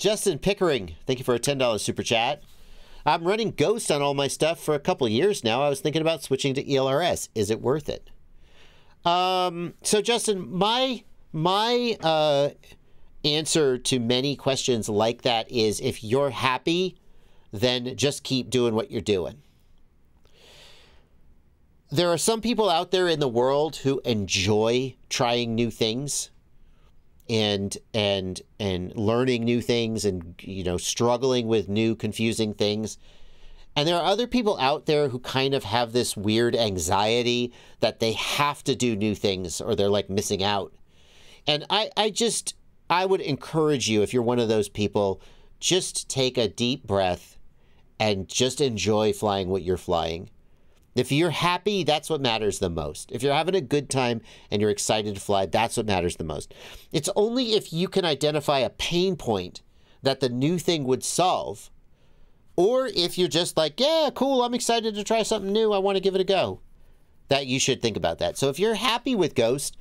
Justin Pickering, thank you for a $10 super chat. I'm running Ghost on all my stuff for a couple years now. I was thinking about switching to ELRS. Is it worth it? So Justin, my answer to many questions like that is, if you're happy, then just keep doing what you're doing. There are some people out there in the world who enjoy trying new things and learning new things and, you know, struggling with new confusing things. And there are other people out there who kind of have this weird anxiety that they have to do new things or they're like missing out. And I would encourage you, if you're one of those people, just take a deep breath and just enjoy flying what you're flying. If you're happy, that's what matters the most. If you're having a good time and you're excited to fly, that's what matters the most. It's only if you can identify a pain point that the new thing would solve, or if you're just like, yeah, cool, I'm excited to try something new, I want to give it a go, that you should think about that. So if you're happy with Ghost,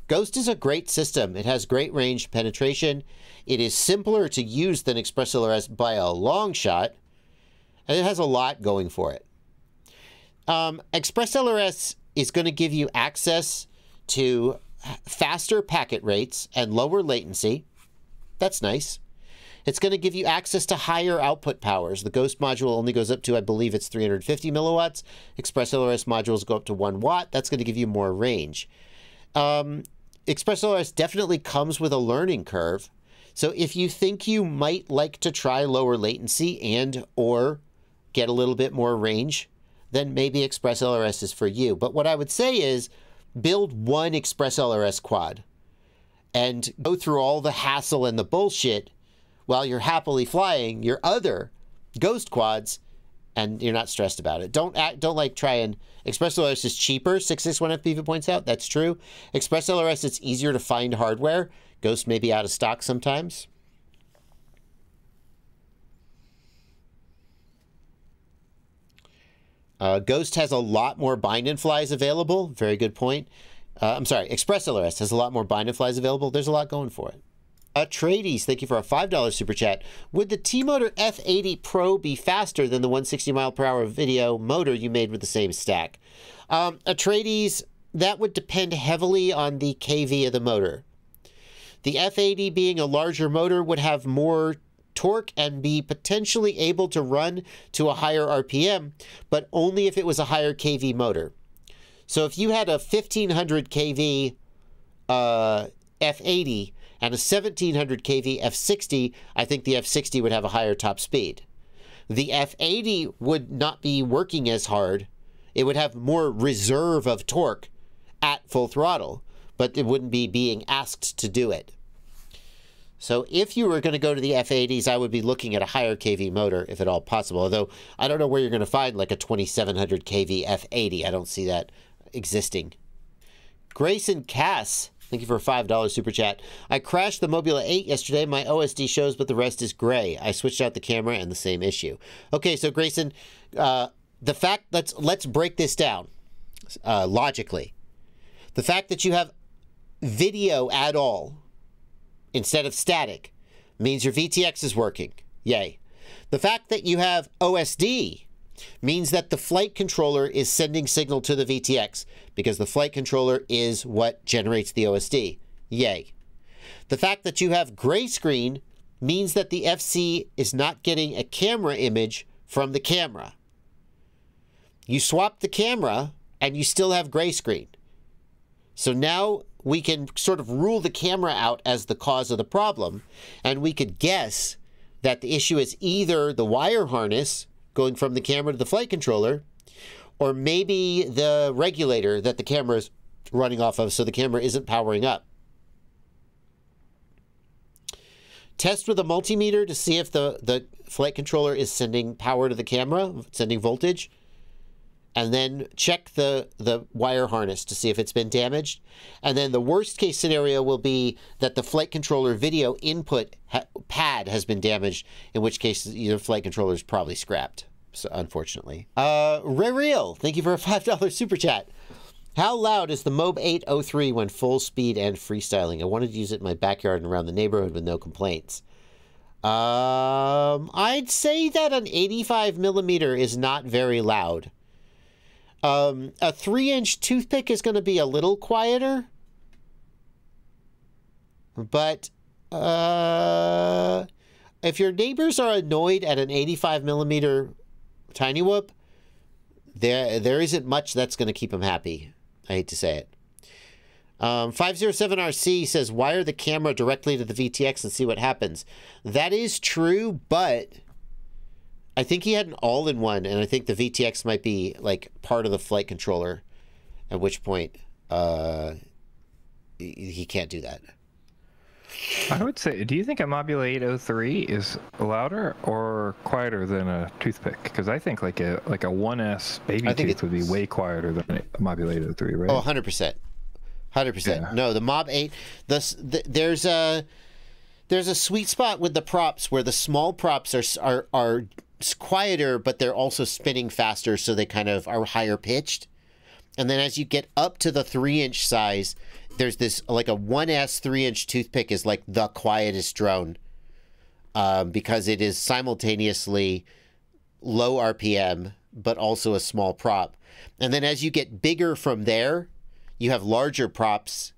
Ghost is a great system. It has great range penetration. It is simpler to use than ExpressLRS by a long shot, and it has a lot going for it. ExpressLRS is going to give you access to faster packet rates and lower latency. That's nice. It's going to give you access to higher output powers. The Ghost module only goes up to, I believe it's 350 milliwatts. ExpressLRS modules go up to 1 watt. That's going to give you more range. ExpressLRS definitely comes with a learning curve. So if you think you might like to try lower latency and or get a little bit more range, then maybe ExpressLRS is for you. But what I would say is build one ExpressLRS quad and go through all the hassle and the bullshit while you're happily flying your other Ghost quads, and you're not stressed about it. Don't like try and... ExpressLRS is cheaper, 661 FPV points out. That's true. ExpressLRS, it's easier to find hardware. Ghost may be out of stock sometimes. Ghost has a lot more bind and flies available. Very good point. I'm sorry, ExpressLRS has a lot more bind and flies available. There's a lot going for it. Trades, thank you for a $5 super chat. Would the TMotor F80 Pro be faster than the 160 mile per hour video motor you made with the same stack? Trades, that would depend heavily on the kV of the motor. The F80 being a larger motor would have more torque and be potentially able to run to a higher RPM, but only if it was a higher kV motor. So if you had a 1500 kV F80 and a 1700 kV F60, I think the F60 would have a higher top speed. The F80 would not be working as hard. It would have more reserve of torque at full throttle, but it wouldn't be being asked to do it. So if you were going to go to the F80s, I would be looking at a higher kV motor, if at all possible. Although, I don't know where you're going to find like a 2700 kV F80. I don't see that existing. Grayson Cass, thank you for a $5 super chat. I crashed the Mobula 8 yesterday. My OSD shows, but the rest is gray. I switched out the camera and the same issue. Okay, so Grayson, the fact, let's break this down logically. The fact that you have video at all instead of static means your VTX is working. Yay. The fact that you have OSD means that the flight controller is sending signal to the VTX because the flight controller is what generates the OSD. Yay. The fact that you have gray screen means that the FC is not getting a camera image from the camera. You swap the camera and you still have gray screen. So now we can sort of rule the camera out as the cause of the problem, and we could guess that the issue is either the wire harness going from the camera to the flight controller, or maybe the regulator that the camera is running off of so the camera isn't powering up. Test with a multimeter to see if the flight controller is sending power to the camera, sending voltage, and then check the wire harness to see if it's been damaged. And then the worst case scenario will be that the flight controller video input pad has been damaged, in which case your flight controller is probably scrapped, so unfortunately. Real, thank you for a $5 super chat. How loud is the Mob 803 when full speed and freestyling? I wanted to use it in my backyard and around the neighborhood with no complaints. I'd say that an 85 millimeter is not very loud. A 3-inch toothpick is going to be a little quieter. But if your neighbors are annoyed at an 85 millimeter tiny whoop, there isn't much that's going to keep them happy. I hate to say it. 507RC says, wire the camera directly to the VTX and see what happens. That is true, but I think he had an all-in-one, and I think the VTX might be like part of the flight controller, at which point he can't do that. I would say, do you think a Mobula 803 is louder or quieter than a toothpick? Because I think like a 1S baby tooth would be way quieter than a Mobula 803, right? Oh, 100%. 100%. Yeah. No, the Mob 8, there's a sweet spot with the props where the small props are quieter, but they're also spinning faster, so they kind of are higher pitched. And then as you get up to the 3-inch size, there's this, like a 1S 3-inch toothpick is like the quietest drone because it is simultaneously low RPM, but also a small prop. And then as you get bigger from there, you have larger props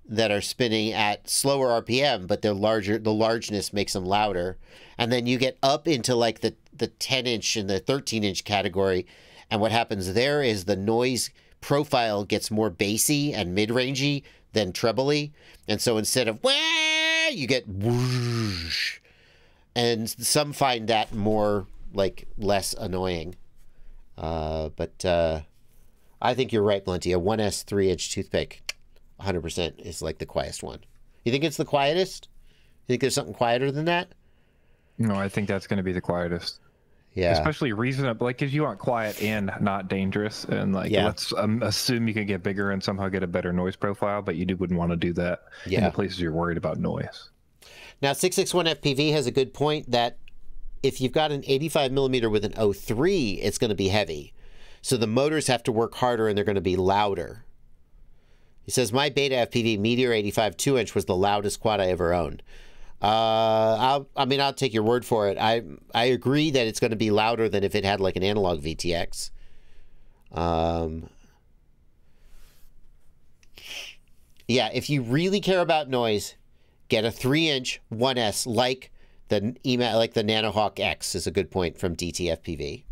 that are spinning at slower RPM, but they're larger. The largeness makes them louder. And then you get up into like the 10-inch and the 13-inch category. And what happens there is the noise profile gets more bassy and mid-rangey than trebly. And so instead of wah, you get whoosh. And some find that more like less annoying. But I think you're right, Blunty. A 1S 3-inch toothpick, 100% is like the quietest one. You think it's the quietest? You think there's something quieter than that? No, I think that's going to be the quietest. Yeah. Especially reasonable, like, because you want quiet and not dangerous. And, like, let's assume you can get bigger and somehow get a better noise profile, but you wouldn't want to do that in the places you're worried about noise. Now, 661 FPV has a good point that if you've got an 85 millimeter with an 03, it's going to be heavy. So the motors have to work harder and they're going to be louder. He says, my Beta FPV Meteor 85 2-inch was the loudest quad I ever owned. I'll take your word for it. I agree that it's going to be louder than if it had like an analog VTX. Yeah, if you really care about noise, get a 3-inch 1S like the Nanohawk X is a good point from DTFPV.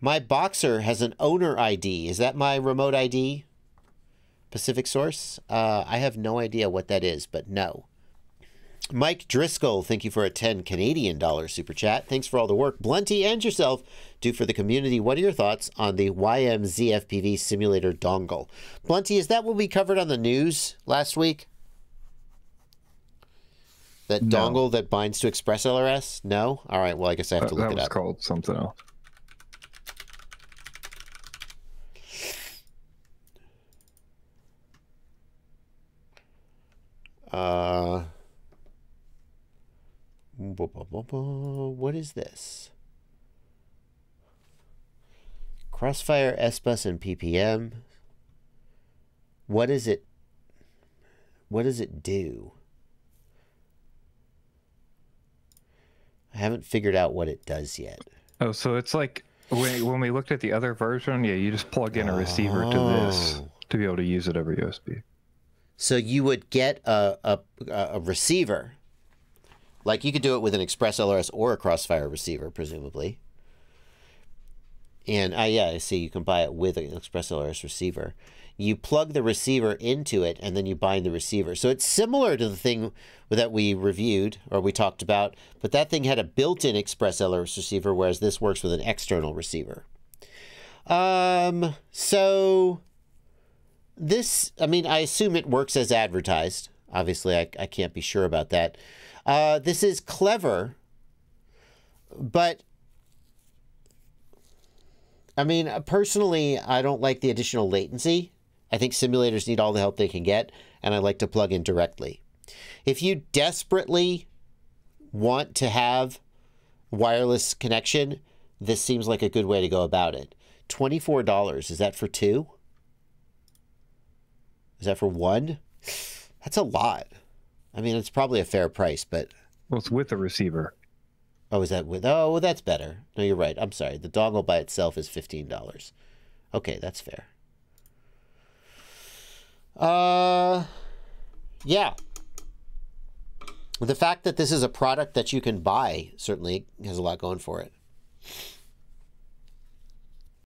My Boxer has an owner ID. Is that my remote ID? Pacific Source? I have no idea what that is, but no. Mike Driscoll, thank you for a 10 Canadian dollar super chat. Thanks for all the work Blunty and yourself do for the community. What are your thoughts on the YMZFPV simulator dongle? Blunty, is that what we covered on the news last week? That dongle that binds to ExpressLRS? No? All right, well, I guess I have to look it up. That was called something else. What is this? Crossfire, S-Bus, and PPM. What is it? What does it do? I haven't figured out what it does yet. Oh, so it's like when we looked at the other version, yeah, you just plug in a receiver to this to be able to use it over USB. So you would get a receiver. Like you could do it with an ExpressLRS or a Crossfire receiver, presumably. And yeah, I see you can buy it with an ExpressLRS receiver. You plug the receiver into it, and then you bind the receiver. So it's similar to the thing that we reviewed or we talked about, but that thing had a built-in ExpressLRS receiver, whereas this works with an external receiver. So this, I mean, I assume it works as advertised. Obviously, I can't be sure about that. This is clever, but I mean, personally, I don't like the additional latency. I think simulators need all the help they can get, and I like to plug in directly. If you desperately want to have wireless connection, this seems like a good way to go about it. $24, is that for two? Is that for one? That's a lot. I mean, it's probably a fair price, but Well, it's with a receiver. Oh, is that with? Oh, well, that's better. No, you're right. I'm sorry. The dongle by itself is $15. Okay, that's fair. Yeah. The fact that this is a product that you can buy certainly has a lot going for it.